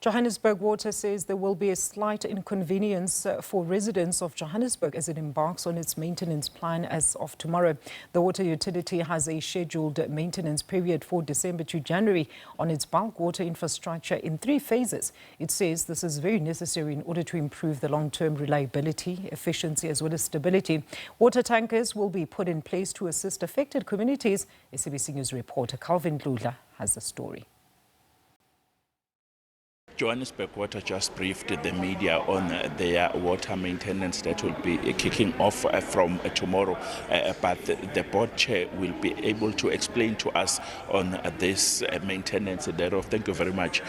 Johannesburg Water says there will be a slight inconvenience for residents of Johannesburg as it embarks on its maintenance plan as of tomorrow. The water utility has a scheduled maintenance period for December to January on its bulk water infrastructure in 3 phases. It says this is very necessary in order to improve the long-term reliability, efficiency as well as stability. Water tankers will be put in place to assist affected communities. SABC News reporter Calvin Lula has the story. Johannesburg Water just briefed the media on their water maintenance that will be kicking off from tomorrow, but the board chair will be able to explain to us on this maintenance thereof. Thank you very much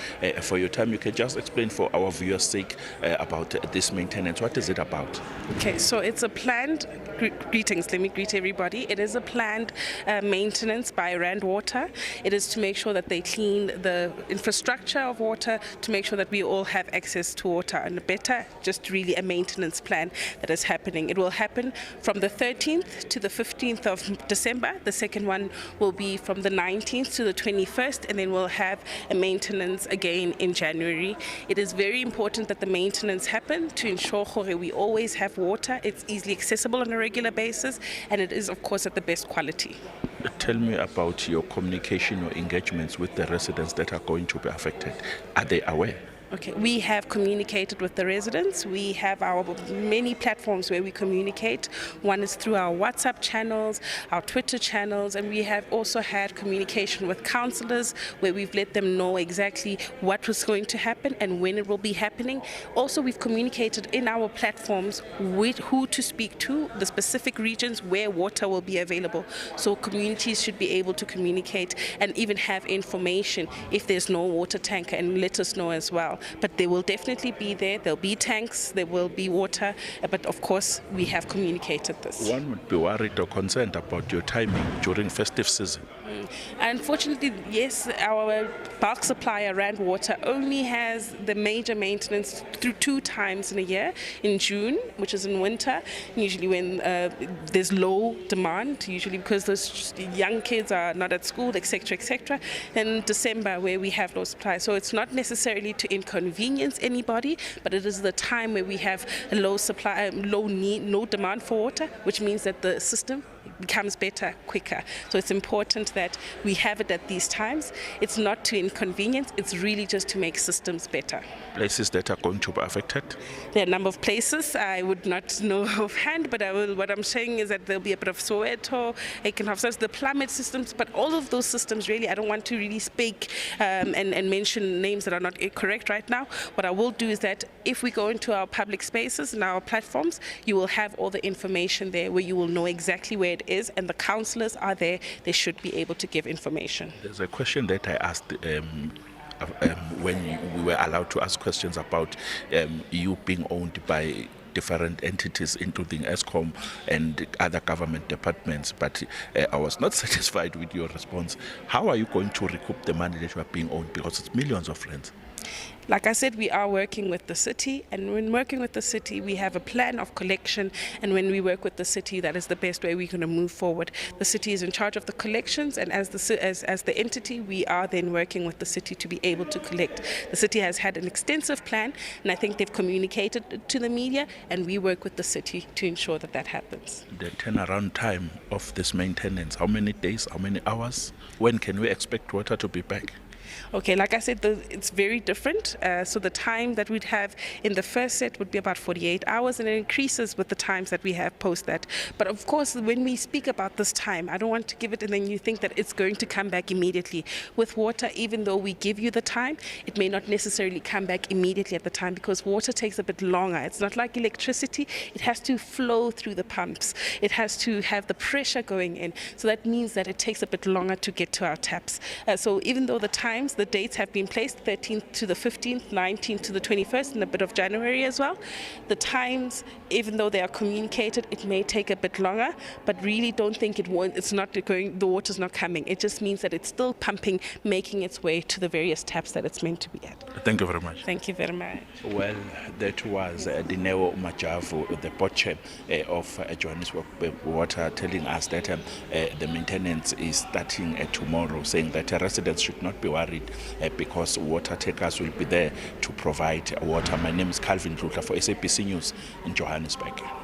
for your time. You can just explain for our viewers' sake about this maintenance. What is it about? Okay, so it's a planned, greetings, let me greet everybody. It is a planned maintenance by Rand Water. It is to make sure that they clean the infrastructure of water, to make sure that we all have access to water, and better, just really a maintenance plan that is happening. It will happen from the 13th to the 15th of December. The second one will be from the 19th to the 21st, and then we'll have a maintenance again in January. It is very important that the maintenance happen to ensure that we always have water. It's easily accessible on a regular basis, and it is, of course, at the best quality. Tell me about your communication or engagements with the residents that are going to be affected. Are they aware? Okay, we have communicated with the residents. We have our many platforms where we communicate. One is through our WhatsApp channels, our Twitter channels, and we have also had communication with councillors where we've let them know exactly what was going to happen and when it will be happening. Also, we've communicated in our platforms with who to speak to, the specific regions where water will be available. So communities should be able to communicate and even have information if there's no water tanker, and let us know as well. But they will definitely be there. There'll be tanks, there will be water, but of course we have communicated this. One would be worried or concerned about your timing during festive season. Unfortunately, yes, our bulk supplier, Rand Water, only has the major maintenance through 2 times in a year, in June, which is in winter, usually when there's low demand, usually because those young kids are not at school, etc., etc., and December where we have low supply. So it's not necessarily to inconvenience anybody, but it is the time where we have a low supply, low need, no demand for water, which means that the system becomes better quicker. So it's important that we have it at these times. It's not to inconvenience, it's really just to make systems better. Places that are going to be affected? There are a number of places I would not know offhand, but what I'm saying is that there'll be a bit of Soweto, Aikenhof, the plummet systems, but all of those systems really, I don't want to really speak and mention names that are not correct right now. What I will do is that if we go into our public spaces and our platforms, you will have all the information there where you will know exactly where it is, and the councillors are there. They should be able to give information. There's a question that I asked when we were allowed to ask questions about you being owned by different entities, including Eskom and other government departments, but I was not satisfied with your response. How are you going to recoup the money that you are being owned, because it's millions of rands? Like I said, we are working with the city, and when working with the city, we have a plan of collection, and when we work with the city, that is the best way we're going to move forward. The city is in charge of the collections, and as the entity, we are then working with the city to be able to collect. The city has had an extensive plan, and I think they've communicated it to the media, and we work with the city to ensure that that happens. The turnaround time of this maintenance, how many days, how many hours? When can we expect water to be back? Okay, like I said, it's very different. So the time that we'd have in the first set would be about 48 hours, and it increases with the times that we have post that. But of course, when we speak about this time, I don't want to give it and then you think that it's going to come back immediately. With water, even though we give you the time, it may not necessarily come back immediately at the time, because water takes a bit longer. It's not like electricity. It has to flow through the pumps. It has to have the pressure going in. So that means that it takes a bit longer to get to our taps. So even though the dates have been placed, 13th to the 15th, 19th to the 21st, and a bit of January as well. The times, even though they are communicated, it may take a bit longer, but really don't think it's not going, the water's not coming. It just means that it's still pumping, making its way to the various taps that it's meant to be at. Thank you very much. Thank you very much. Well, that was Dineo Majavu, the board chair of Johannesburg Water, telling us that the maintenance is starting tomorrow, saying that residents should not be worried worried because water takers will be there to provide water. My name is Calvin Dlutla for SABC News in Johannesburg.